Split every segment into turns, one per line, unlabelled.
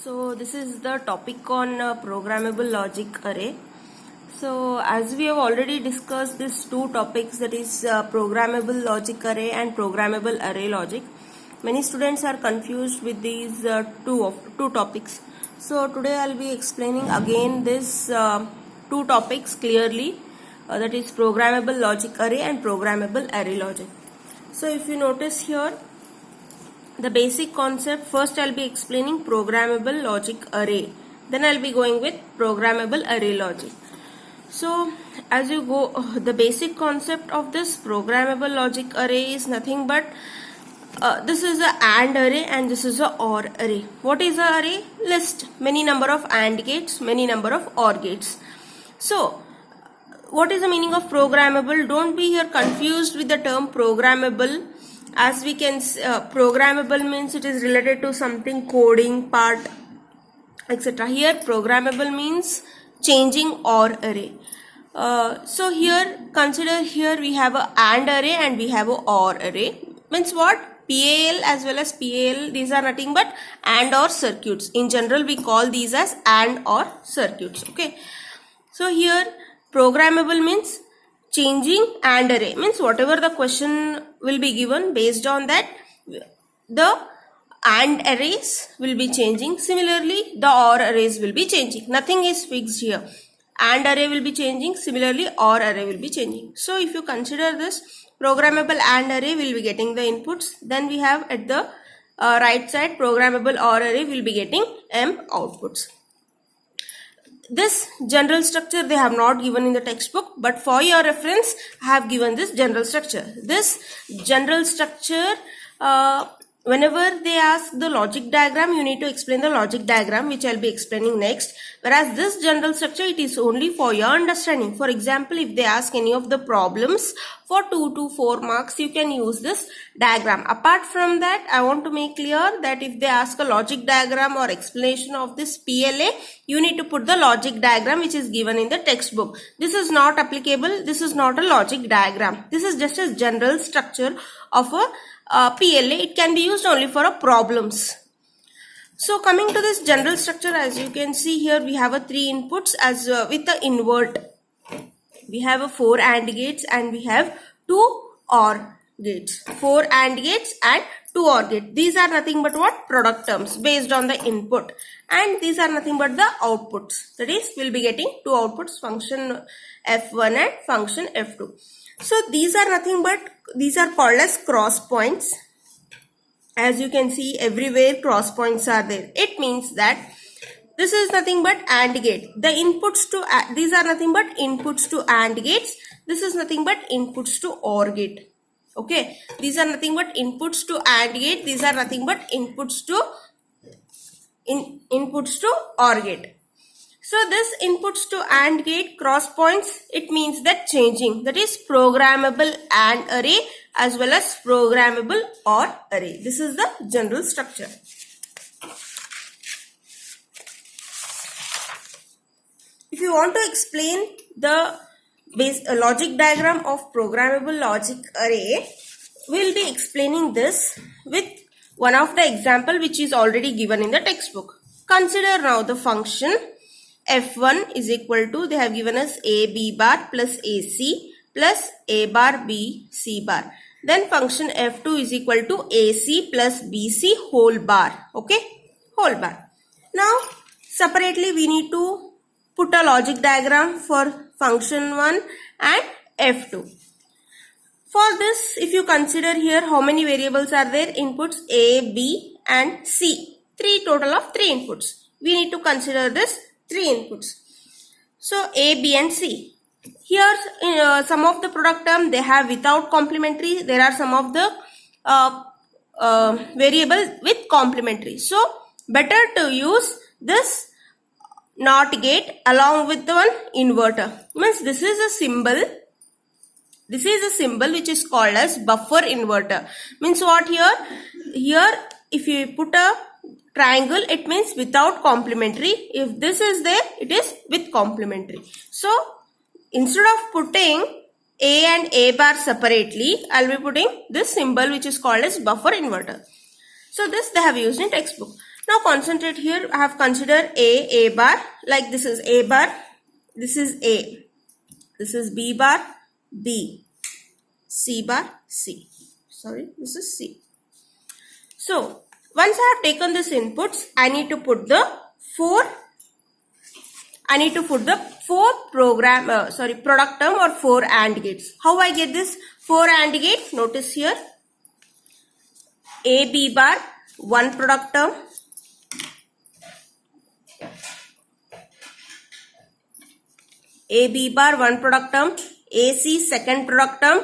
So this is the topic on programmable logic array. So as we have already discussed these two topics, that is programmable logic array and programmable array logic. Many students are confused with these two topics. So today I'll be explaining again this two topics clearly. That is programmable logic array and programmable array logic. So if you notice here, the basic concept, first I'll be explaining programmable logic array, then I'll be going with programmable array logic. So as you go, the basic concept of this programmable logic array is nothing but this is a AND array and this is a OR array. What is a array? List many number of AND gates, many number of OR gates. So what is the meaning of programmable? Don't be here confused with the term programmable. As we can programmable means it is related to something, coding part, etc. Here programmable means changing OR array. So here consider, here we have a AND array and we have a OR array. Means what? PAL as well as PAL, these are nothing but AND OR circuits. In general we call these as AND OR circuits. Okay. So here programmable means changing AND array, means whatever the question will be given, based on that the AND arrays will be changing. Similarly the OR arrays will be changing. Nothing is fixed here. AND array will be changing, similarly OR array will be changing. So if you consider this programmable AND array, will be getting the inputs, then we have at the right side programmable OR array will be getting M outputs. This general structure they have not given in the textbook, but for your reference I have given this general structure. This general structure, whenever they ask the logic diagram, you need to explain the logic diagram, which I'll be explaining next. Whereas this general structure, it is only for your understanding. For example, if they ask any of the problems for 2 to 4 marks, you can use this diagram. Apart from that, I want to make clear that if they ask a logic diagram or explanation of this PLA, you need to put the logic diagram which is given in the textbook. This is not applicable. This is not a logic diagram. This is just a general structure of a PLA. It can be used only for problems. So coming to this general structure, as you can see here, we have a 3 inputs as with the invert. We have a 4 AND gates and we have 2 OR gates. 4 AND gates and 2 OR gates. These are nothing but what? Product terms based on the input, and these are nothing but the outputs. That is, we'll be getting 2 outputs, function F1 and function F2. So these are nothing but, these are called as cross points. As you can see, everywhere cross points are there. It means that this is nothing but AND gate. The inputs to, these are nothing but inputs to AND gates. This is nothing but inputs to OR gate. Okay. These are nothing but inputs to AND gate. These are nothing but inputs to OR gate. So this inputs to AND gate cross points, it means that changing, that is programmable AND array as well as programmable OR array. This is the general structure. If you want to explain the logic diagram of programmable logic array, we will be explaining this with one of the example which is already given in the textbook. Consider now the function F1 is equal to, they have given us a b bar plus ac plus a bar b c bar. Then function F2 is equal to ac plus bc whole bar. Okay, whole bar. Now separately we need to put a logic diagram for function 1 and F2. For this, if you consider here, how many variables are there? Inputs a, b and c. Total of 3 inputs. We need to consider this 3 inputs. So A, B and C. Here some of the product term they have without complementary. There are some of the variable with complementary. So better to use this NOT gate along with the one inverter. Means this is a symbol. This is a symbol which is called as buffer inverter. Means what here? Here if you put a triangle, it means without complementary. If this is there, it is with complementary. So instead of putting A and A bar separately, I will be putting this symbol which is called as buffer inverter. So this they have used in textbook. Now concentrate here. I have considered A bar, like this is A bar, this is A, this is B bar, B, C bar, C. Sorry, this is C. So once I have taken this inputs, I need to put the four product term or 4 AND gates. How I get this 4 AND gate? Notice here, A B bar, one product term, A B bar, one product term, A C, second product term,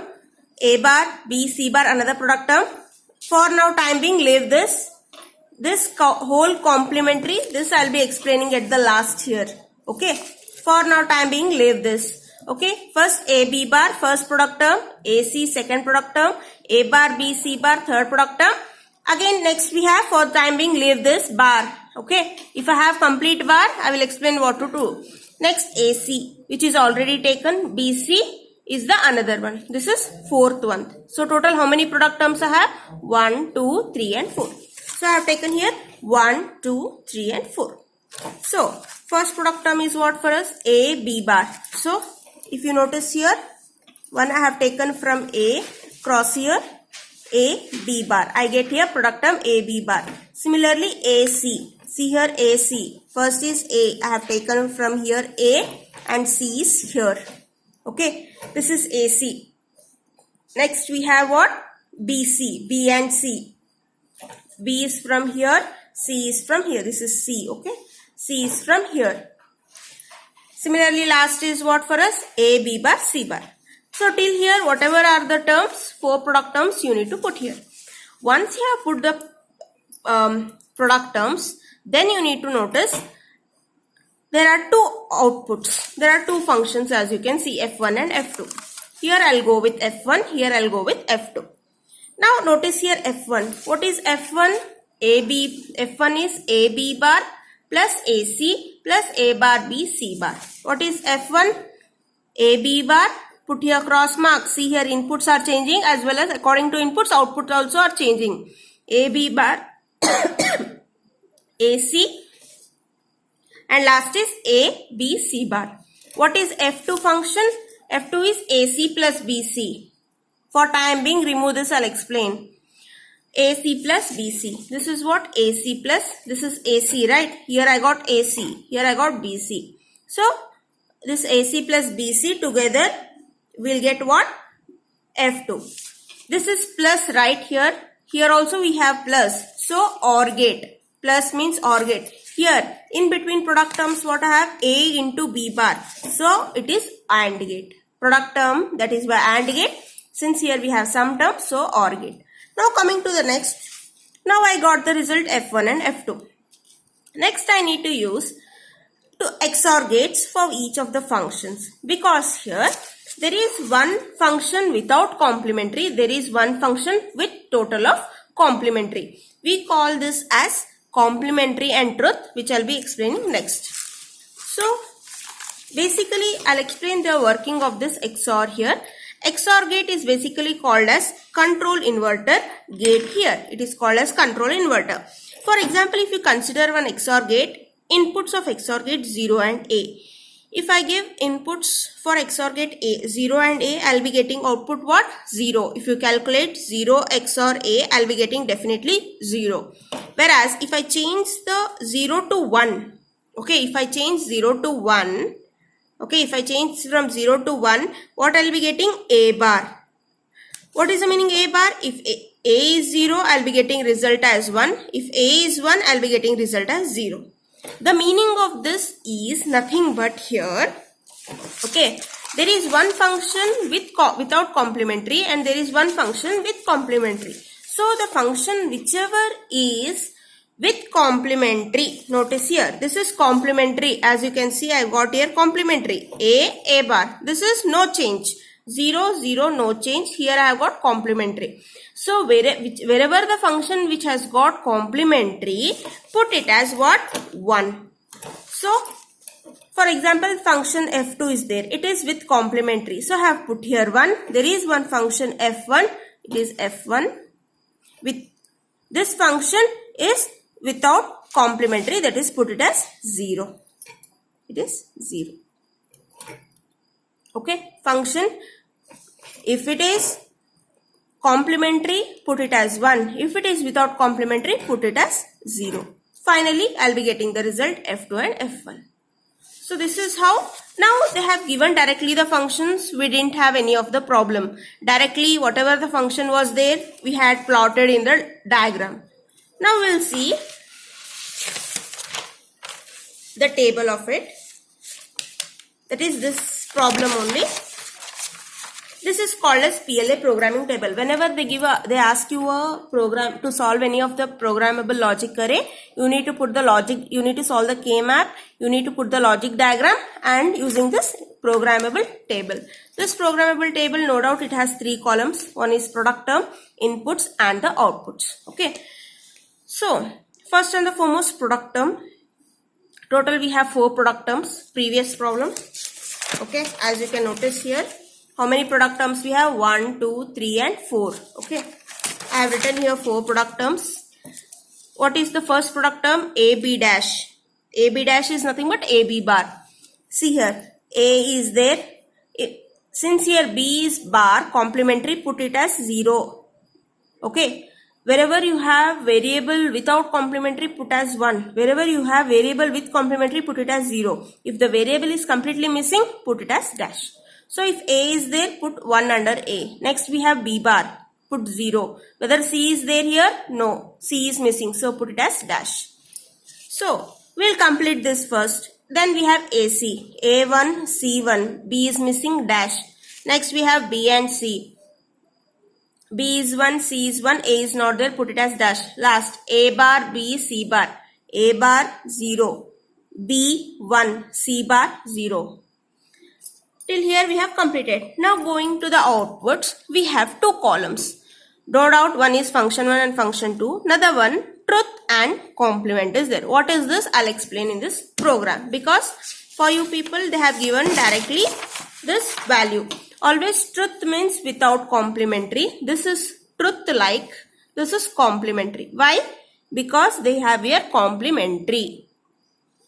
A bar, B C bar, another product term. For now time being, leave this whole complementary. This I'll be explaining at the last here. Okay, for now time being, leave this. Okay, first A B bar, first product term, A C, second product term, A bar, B C bar, third product term. Again next we have, for time being, leave this bar. Okay, if I have complete bar, I will explain what to do. Next AC, which is already taken, BC is the another one. This is fourth one. So total how many product terms I have? 1, 2, 3 and 4. So I have taken here 1, 2, 3 and 4. So first product term is what for us? A B bar. So if you notice here, one I have taken from A, cross here A B bar. I get here product term A B bar. Similarly AC. See here AC. First is A. I have taken from here A and C is here. Okay. This is AC. Next we have what? BC. B and C. B is from here. C is from here. This is C. Okay. C is from here. Similarly last is what for us? A B bar C bar. So till here whatever are the terms, 4 product terms you need to put here. Once you have put the product terms, then you need to notice there are 2 outputs. There are 2 functions as you can see, F1 and F2. Here I'll go with F1, here I'll go with F2. Now notice here F1. What is F1? AB. F1 is AB bar plus AC plus A bar B C bar. What is F1? AB bar. Put here cross mark. See here inputs are changing as well as according to inputs outputs also are changing. AB bar AC and last is A B C bar. What is F2 function? F2 is AC plus BC. For time being, remove this, I'll explain. AC plus BC. This is what? AC plus, this is AC, right? Here I got AC. Here I got BC. So this AC plus BC together we'll get what? F2. This is plus right here. Here also we have plus. So OR gate. Plus means OR gate. Here in between product terms what I have? A into B bar. So it is AND gate. Product term, that is by AND gate. Since here we have some terms, so OR gate. Now coming to the next. Now I got the result F1 and F2. Next I need to use XOR gates for each of the functions. Because here there is one function without complementary. There is one function with total of complementary. We call this as complementary and truth, which I'll be explaining next. So basically I'll explain the working of this XOR here. XOR gate is basically called as control inverter gate here. It is called as control inverter. For example, if you consider one XOR gate, inputs of XOR gate 0 and A. If I give inputs for XOR gate A, 0 and A, I'll be getting output what? 0. If you calculate 0 XOR A, I'll be getting definitely 0. Whereas if I change the 0 to 1, okay, if I change 0 to 1, okay, if I change from 0 to 1, what I'll be getting? A bar. What is the meaning A bar? If A is 0, I'll be getting result as 1. If A is 1, I'll be getting result as 0. The meaning of this is nothing but here, okay, there is one function without complementary and there is one function with complementary. So the function whichever is with complementary, notice here, this is complementary. As you can see, I got here complementary. A bar. This is no change. 0, 0, no change. Here I have got complementary. So wherever the function which has got complementary, put it as what? 1. So for example, function F2 is there. It is with complementary. So I have put here 1. There is one function F1. It is F1. With this function is without complementary, that is put it as 0. It is 0. Okay, function, if it is complementary, put it as 1. If it is without complementary, put it as 0. Finally, I'll be getting the result F2 and F1. So this is how. Now they have given directly the functions. We didn't have any of the problem. Directly whatever the function was there, we had plotted in the diagram. Now we'll see the table of it. That is this problem only. This is called as PLA programming table. Whenever they ask you a program to solve any of the programmable logic array, you need to put the logic, you need to solve the K-map, you need to put the logic diagram and using this programmable table. This programmable table, no doubt it has 3 columns. One is product term, inputs and the outputs. Okay. So, first and the foremost product term. Total we have 4 product terms, previous problem. Okay, as you can notice here. How many product terms we have? 1, 2, 3 and 4. Okay. I have written here 4 product terms. What is the first product term? AB dash. AB dash is nothing but AB bar. See here. A is there. Since here B is bar, complementary, put it as 0. Okay. Wherever you have variable without complementary, put as 1. Wherever you have variable with complementary, put it as 0. If the variable is completely missing, put it as dash. So if A is there, put 1 under A. Next we have B bar, put 0. Whether C is there here? No. C is missing, so put it as dash. So we'll complete this first. Then we have AC, A1, C1, B is missing, dash. Next we have B and C. B is 1, C is 1, A is not there, put it as dash. Last, A bar, B, C bar. A bar, 0. B, 1, C bar, 0. Till here we have completed. Now going to the outputs, we have 2 columns. No doubt one is function 1 and function 2. Another one, truth and complement is there. What is this? I'll explain in this program. Because for you people, they have given directly this value. Always truth means without complementary. This is truth like. This is complementary. Why? Because they have here complementary.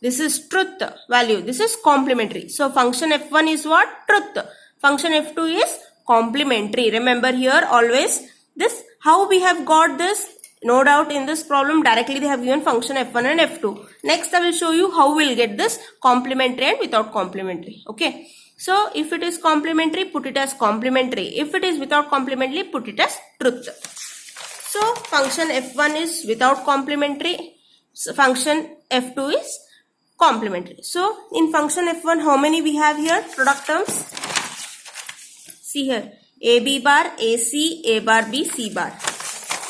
This is truth value. This is complementary. So function F1 is what? Truth. Function F2 is complementary. Remember here always this. How we have got this? No doubt in this problem directly they have given function F1 and F2. Next I will show you how we will get this complementary and without complementary. Okay. So if it is complementary, put it as complementary. If it is without complementary, put it as truth. So function F1 is without complementary. So function F2 is complementary. So in function F1, how many we have here? Product terms. See here. AB bar, AC, A bar, B, C bar.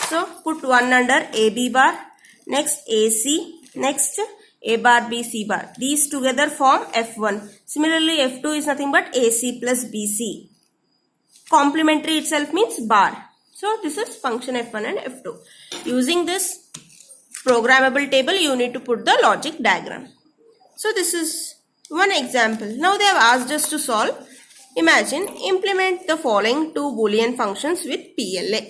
So put 1 under AB bar. Next AC. Next A bar, B, C bar. These together form F1. Similarly, F2 is nothing but AC plus BC. Complementary itself means bar. So this is function F1 and F2. Using this programmable table, you need to put the logic diagram. So this is one example. Now they have asked us to solve. Imagine, implement the following 2 Boolean functions with PLA.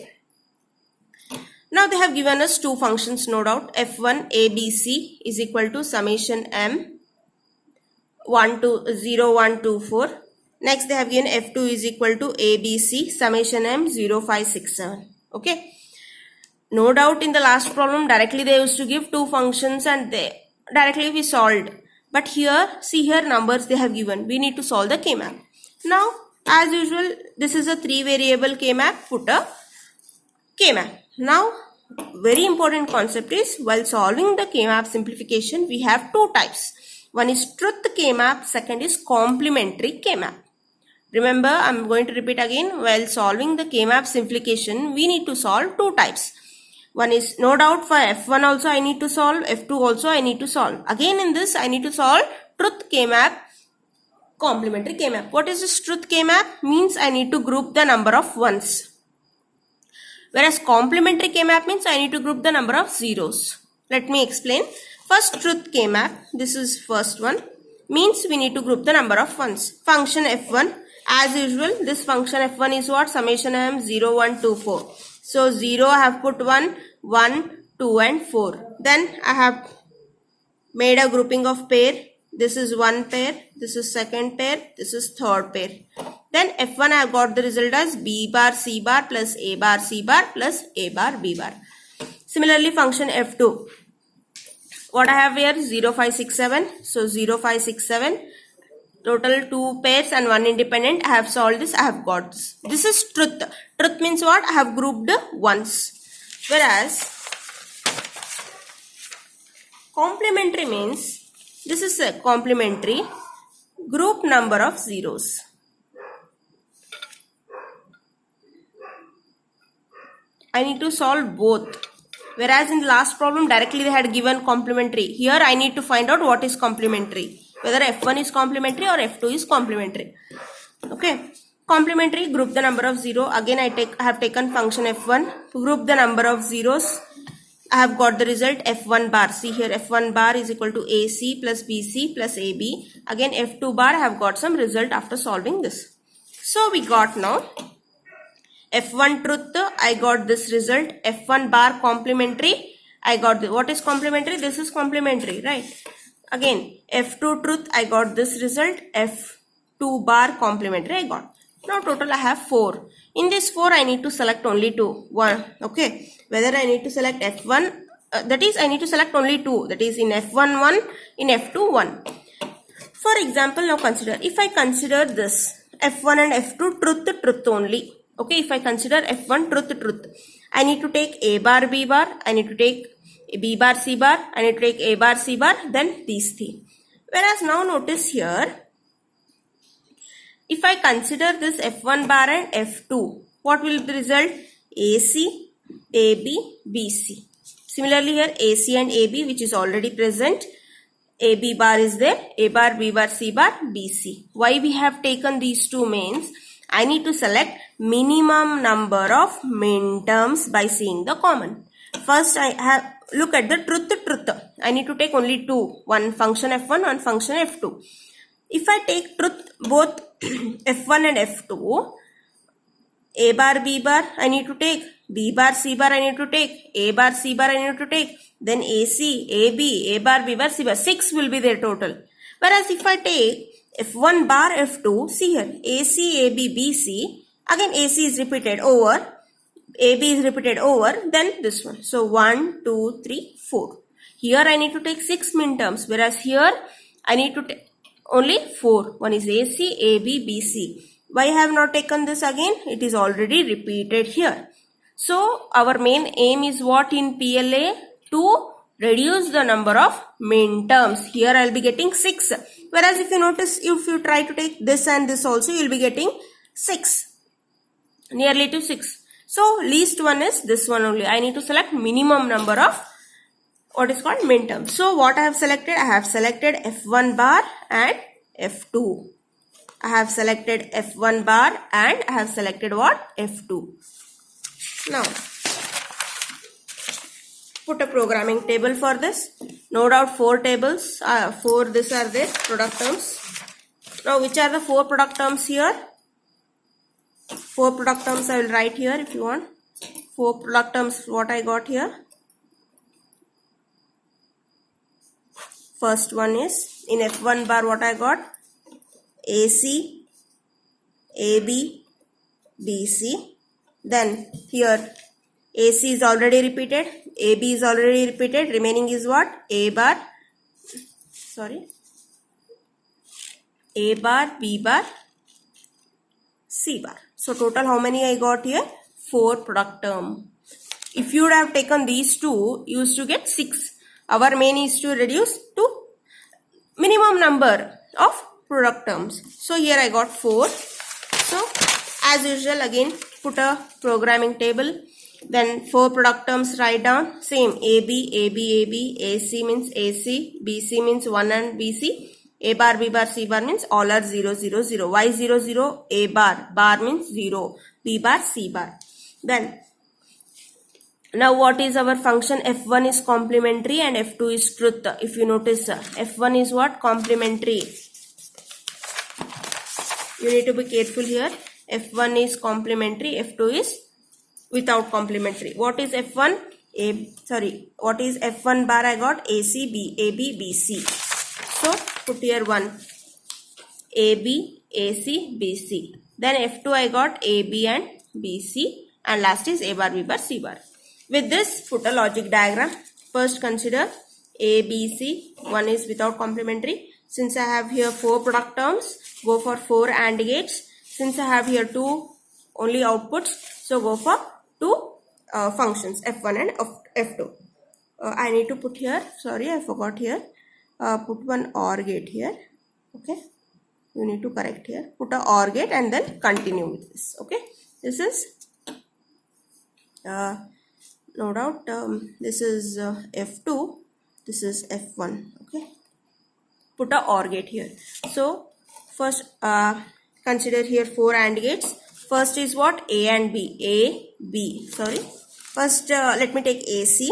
Now they have given us 2 functions, no doubt. F1 ABC is equal to summation M 0, 1, 2, 4. Next they have given F2 is equal to ABC summation M 0, 5, 6, 7. Okay. No doubt in the last problem directly they used to give 2 functions and directly we solved. But here, see here numbers they have given. We need to solve the K-map. Now, as usual, this is a 3 variable K-map. Put a K-map. Now, very important concept is while solving the K-map simplification, we have 2 types. One is truth K-map. Second is complementary K-map. Remember, I am going to repeat again. While solving the K-map simplification, we need to solve 2 types. One is no doubt for F1 also I need to solve, F2 also I need to solve. Again in this I need to solve truth K-map, complementary K-map. What is this truth K-map? Means I need to group the number of ones. Whereas complementary K-map means I need to group the number of zeros. Let me explain. First truth K-map, this is first one, means we need to group the number of ones. Function F1, as usual, this function F1 is what? Summation M 0, 1, 2, 4. So 0 I have put 1, 1, 2 and 4. Then I have made a grouping of pair. This is one pair, this is second pair, this is third pair. Then F1 I have got the result as B bar C bar plus A bar C bar plus A bar B bar. Similarly, function F2. What I have here? 0, 5, 6, 7. So 0, 5, 6, 7. Total 2 pairs and 1 independent. I have solved this. I have got this. This is truth. Truth means what? I have grouped ones. Whereas complementary means this is a complementary group number of zeros. I need to solve both. Whereas in the last problem directly they had given complementary. Here I need to find out what is complementary. Whether F1 is complementary or F2 is complementary. Okay. Complementary, group the number of 0. Again I have taken function F1. Group the number of zeros. I have got the result F1 bar. See here, F1 bar is equal to AC plus BC plus AB. Again F2 bar, I have got some result after solving this. So we got now F1 truth, I got this result. F1 bar complementary, I got the, what is complementary? This is complementary, right? Again F2 truth, I got this result. F2 bar complementary, I got. Now total I have 4. In this 4 I need to select only 2. 1. Okay. Whether I need to select F1, that is I need to select only 2. That is in F1 1, in F2 1. For example, now consider, if I consider this F1 and F2 truth only. Okay, if I consider F1 truth. I need to take A bar B bar, I need to take B bar C bar, I need to take A bar C bar, then these three. Whereas now notice here, if I consider this F1 bar and F2, what will be the result? AC, AB, BC. Similarly here AC and AB, which is already present. AB bar is there, A bar, B bar, C bar, BC. Why we have taken these two means, I need to select minimum number of min terms by seeing the common. First I have look at the truth. I need to take only 2. One function F1, one function F2. If I take truth both F1 and F2, A bar B bar I need to take, B bar C bar I need to take, A bar C bar I need to take, then AC, AB, A bar B bar C bar, 6 will be their total. Whereas if I take F1 bar F2, see here AC, AB, BC, again AC is repeated over, AB is repeated over, then this one. So 1, 2, 3, 4. Here I need to take 6 min terms, whereas here I need to take only 4. One is AC, AB, BC. Why I have not taken this again? It is already repeated here. So our main aim is what in PLA? To reduce the number of min terms. Here I will be getting 6. Whereas if you notice, if you try to take this and this also, you will be getting 6. Nearly to 6. So least one is this one only. I need to select minimum number of what is called min terms. So what I have selected? I have selected F1 bar and F2. I have selected F1 bar and I have selected what? F2. Now, put a programming table for this. No doubt 4 tables, 4 these are there, product terms. Now, which are the 4 product terms here? 4 product terms I will write here if you want. 4 product terms what I got here. First one is in F1 bar what I got? AC, AB, BC. Then here AC is already repeated, AB is already repeated, remaining is what? A bar, A bar, B bar, C bar. So total how many I got here? 4 product term. If you would have taken these two, you used to get 6. Our main is to reduce to minimum number of product terms. So here I got 4. So as usual again put a programming table. Then 4 product terms write down. Same AB, AB, AB, AC means AC, BC means 1 and BC. A bar, B bar, C bar means all are 0, 0, 0. Why 0, 0? A bar, bar means 0. B bar, C bar. Then now what is our function? F1 is complementary and F2 is truth. If you notice, F1 is what? Complementary. You need to be careful here. F1 is complementary, F2 is without complementary. What is F1? what is F1 bar? I got AC, B, AB, BC. So put here 1, AB, AC, BC. Then F2 I got AB and BC, and last is A bar, B bar, C bar. With this, put a logic diagram. First consider A, B, C. One is without complementary. Since I have here 4 product terms, go for 4 AND gates. Since I have here 2 only outputs, so go for 2 functions, F1 and F2. I need to put here, sorry I forgot here, put one OR gate here. Okay, you need to correct here, put a OR gate and then continue with this. Okay, this is no doubt this is F2, this is F1. Okay, put a OR gate here. So first consider here 4 AND gates. First is what? A and B. A, B. Sorry. First let me take AC.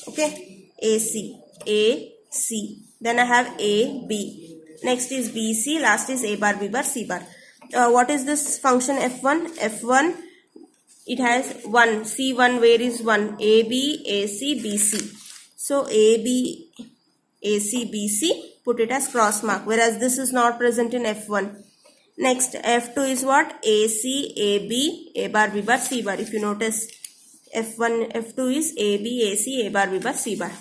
Okay, AC, A, C. Then I have A, B. Next is BC. Last is A bar, B bar, C bar. What is this function F1? F1, it has 1. C1, where is 1? AB, AC, BC. So AB, AC, BC, put it as cross mark. Whereas this is not present in F1. Next, F2 is what? AC, AB, A bar, B bar, C bar. If you notice, F1, F2 is AB, AC, A bar, B bar, C bar.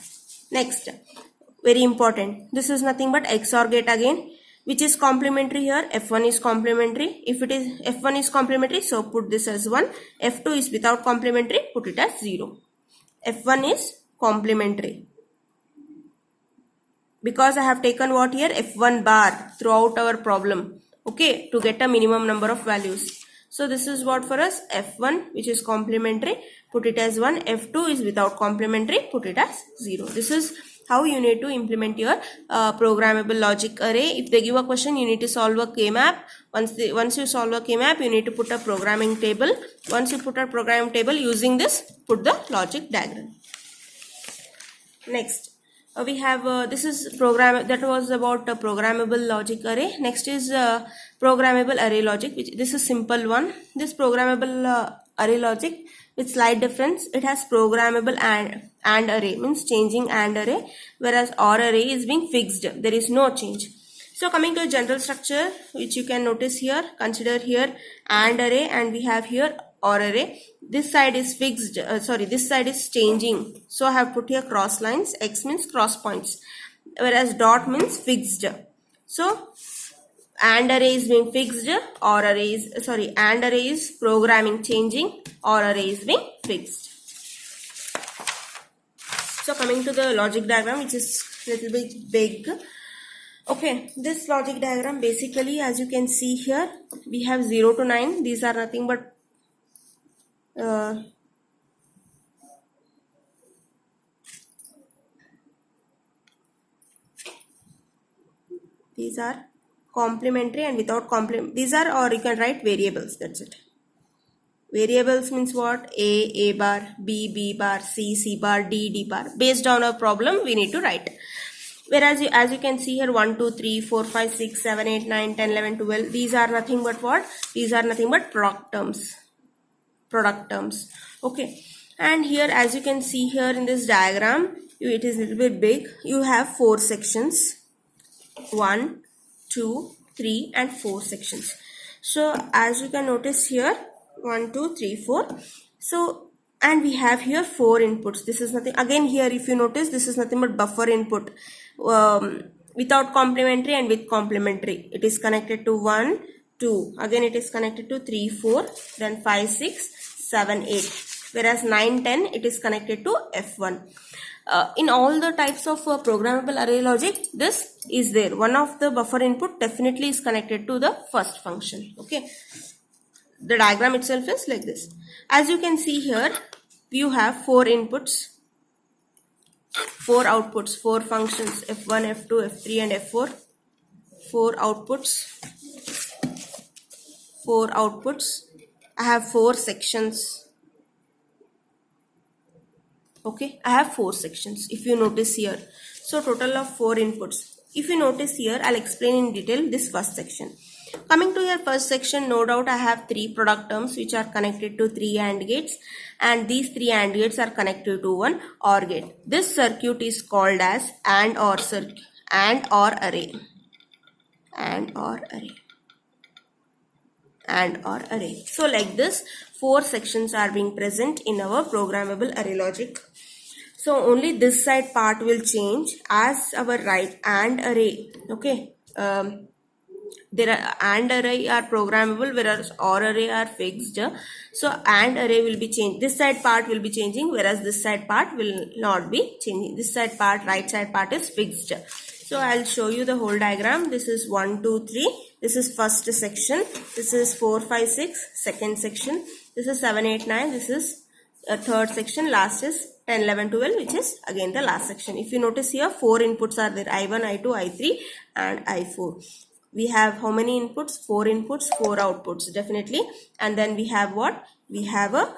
Next, very important. This is nothing but XOR gate again. Which is complementary here? F1 is complementary. If it is F1 is complementary, so put this as 1. F2 is without complementary, put it as 0. F1 is complementary. Because I have taken what here? F1 bar throughout our problem. Okay, to get a minimum number of values. So this is what for us? F1, which is complementary, put it as 1. F2 is without complementary, put it as 0. This is how you need to implement your programmable logic array. If they give a question, you need to solve a K-map. Once you solve a K-map, you need to put a programming table. Once you put a programming table, using this, put the logic diagram. Next, we have this is program that was about programmable logic array. Next is programmable array logic, which this is simple one. This programmable array logic with slight difference, it has programmable and array, means changing and array, whereas OR array is being fixed, there is no change. So coming to a general structure, which you can notice here, consider here AND array, and we have here OR array. This side is fixed, this side is changing. So I have put here cross lines. X means cross points, whereas dot means fixed. So AND array is being fixed, OR array is, AND array is programming changing, OR array is being fixed. So coming to the logic diagram, which is little bit big. Okay, this logic diagram basically, as you can see here, we have 0 to 9. These are nothing but these are complementary and without complement. These are, or you can write variables, that's it. Variables means what? A bar, B bar, C bar, D bar. Based on a problem, we need to write. Whereas as you can see here, 1, 2, 3, 4, 5, 6, 7, 8, 9, 10, 11, 12. These are nothing but what? These are nothing but product terms. Okay. And here, as you can see here in this diagram, it is a little bit big. You have 4 sections. 1, 2, 3 and 4 sections. So as you can notice here, 1, 2, 3, 4. So, and we have here 4 inputs. This is nothing, again here if you notice, this is nothing but buffer input. Without complementary and with complementary. It is connected to 1, 2. Again it is connected to 3, 4. Then 5, 6, 7, 8. Whereas 9, 10, it is connected to F1. In all the types of programmable array logic, this is there. One of the buffer input definitely is connected to the first function. Okay. The diagram itself is like this. As you can see here, you have 4 inputs, 4 outputs, 4 functions, F1, F2, F3 and F4. 4 outputs, 4 outputs. I have 4 sections. Okay, I have 4 sections if you notice here. So total of 4 inputs. If you notice here, I'll explain in detail this first section. Coming to your first section, no doubt I have three product terms which are connected to three AND gates, and these three AND gates are connected to one OR gate. This circuit is called as AND OR circuit, AND OR array, AND OR array, AND OR array. So like this, four sections are being present in our programmable array logic. So only this side part will change as our right AND array. Okay. There are AND array are programmable, whereas OR array are fixed. So AND array will be changed. This side part will be changing, whereas this side part will not be changing. This side part, right side part is fixed. So I'll show you the whole diagram. This is 1, 2, 3. This is first section. This is 4, 5, 6. Second section. This is 7, 8, 9. This is a third section. Last is 10, 11, 12, which is again the last section. If you notice here, 4 inputs are there: I1, I2, I3 and I4. We have how many inputs? 4 inputs, 4 outputs, definitely. And then we have what? We have a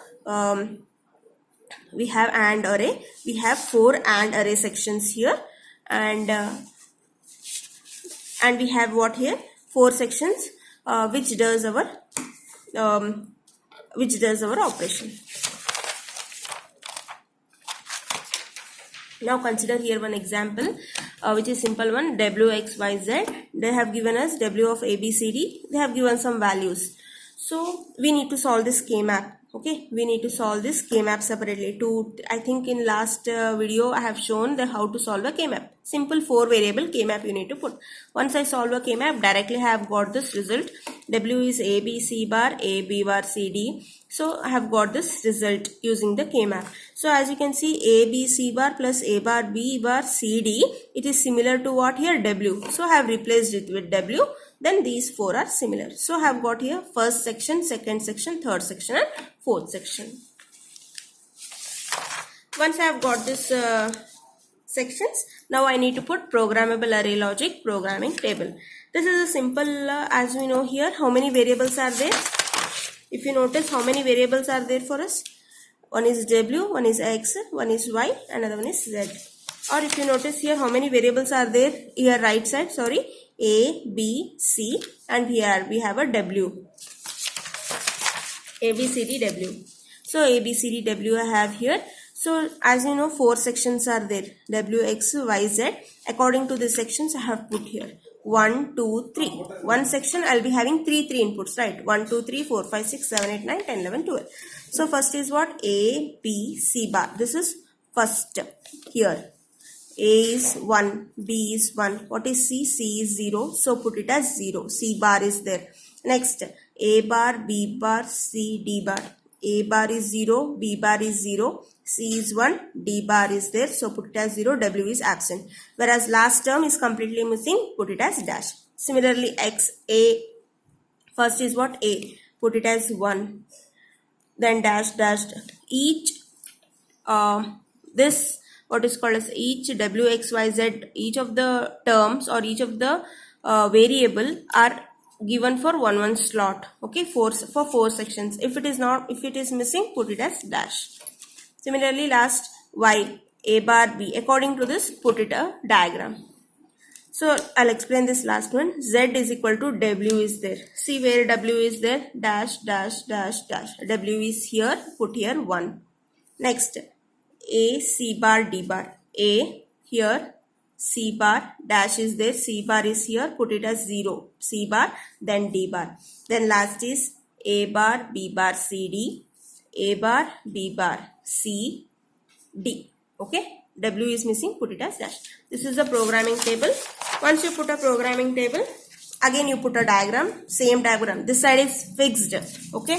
we have AND array. We have 4 AND array sections here, and we have what here? 4 sections which does our operation. Now consider here one example, which is simple one: W, X, Y, Z. They have given us W of A, B, C, D. They have given some values. So we need to solve this K-map. Okay, we need to solve this K-map separately. I think in last video I have shown how to solve a K-map. Simple 4 variable K-map you need to put. Once I solve a K-map, directly I have got this result. W is A, B, C bar, A, B bar, C, D. So I have got this result using the K-map. So as you can see, A, B, C bar plus A bar, B bar, C, D. It is similar to what here? W. So I have replaced it with W. Then these 4 are similar. So I have got here first section, second section, third section and fourth section. Once I have got this sections, now I need to put programmable array logic programming table. This is a simple, as we know here, how many variables are there? If you notice, how many variables are there for us? One is W, one is X, one is Y, another one is Z. Or if you notice here, how many variables are there? Here right side, sorry, A, B, C, and here we have a W. A, B, C, D, W. So A, B, C, D, W I have here. So as you know, 4 sections are there: W, X, Y, Z. According to the sections I have put here 1, 2, 3. One section I'll be having 3 inputs, right? 1, 2, 3, 4, 5, 6, 7, 8, 9, 10, 11, 12. So first is what? A, B, C bar. This is first here. A is 1, B is 1. What is C? C is 0. So put it as 0. C bar is there. Next, A bar, B bar, C, D bar. A bar is 0, B bar is 0, C is 1, D bar is there. So put it as 0, W is absent. Whereas last term is completely missing, put it as dash. Similarly, X, A, first is what? A. Put it as 1. Then dash, dash. Each, this, what is called as each W, X, Y, Z, each of the terms or each of the variable are given for one slot. Okay, for 4 sections. If it is missing, put it as dash. Similarly, last Y, A bar, B. According to this, put it a diagram. So I'll explain this last one. Z is equal to W is there. See where W is there? Dash, dash, dash, dash. W is here. Put here 1. Next, A, C bar, D bar. A here. C bar, dash is there, C bar is here, put it as 0, C bar, then D bar. Then last is A bar, B bar, C, D, A bar, B bar, C, D. Okay, W is missing, put it as dash. This is the programming table. Once you put a programming table, again you put a diagram, same diagram. This side is fixed. Okay,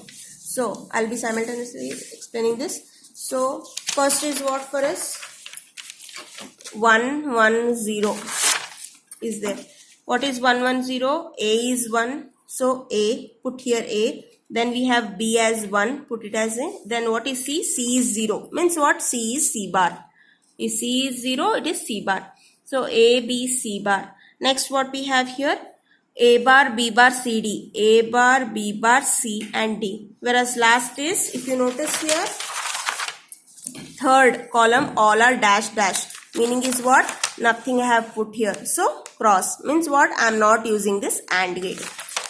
so I'll be simultaneously explaining this. So first is what for us? 1, 1, 0 is there. What is 1, 1, 0? A is 1. So A, put here A. Then we have B as 1. Put it as A. Then what is C? C is 0. Means what? C is C bar. If C is 0, it is C bar. So A, B, C bar. Next what we have here? A bar, B bar, C, D. A bar, B bar, C and D. Whereas last is, if you notice here, third column all are dash dash. Meaning is what? Nothing I have put here. So cross means what? I am not using this AND gate.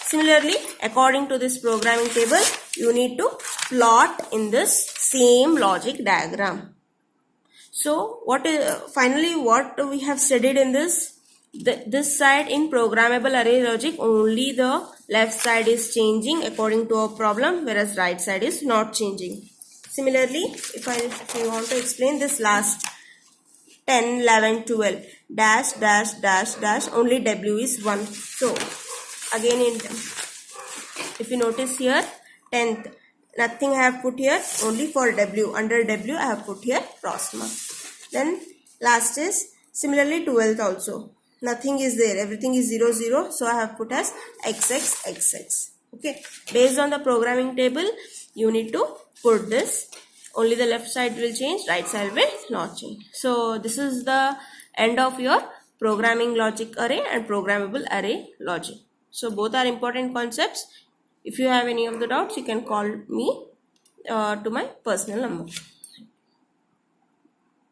Similarly, according to this programming table, you need to plot in this same logic diagram. So finally what we have studied in this side in programmable array logic, only the left side is changing according to our problem, whereas right side is not changing. Similarly, if I want to explain this last 10, 11, 12, dash, dash, dash, dash, only W is 1. So again, if you notice here, 10th, nothing I have put here, only for W. Under W I have put here cross mark. Then last is similarly 12th also. Nothing is there, everything is 0, 0. So I have put as XX, XX. Okay. Based on the programming table, you need to put this. Only the left side will change, right side will not change. So this is the end of your programming logic array and programmable array logic. So both are important concepts. If you have any of the doubts, you can call me to my personal number.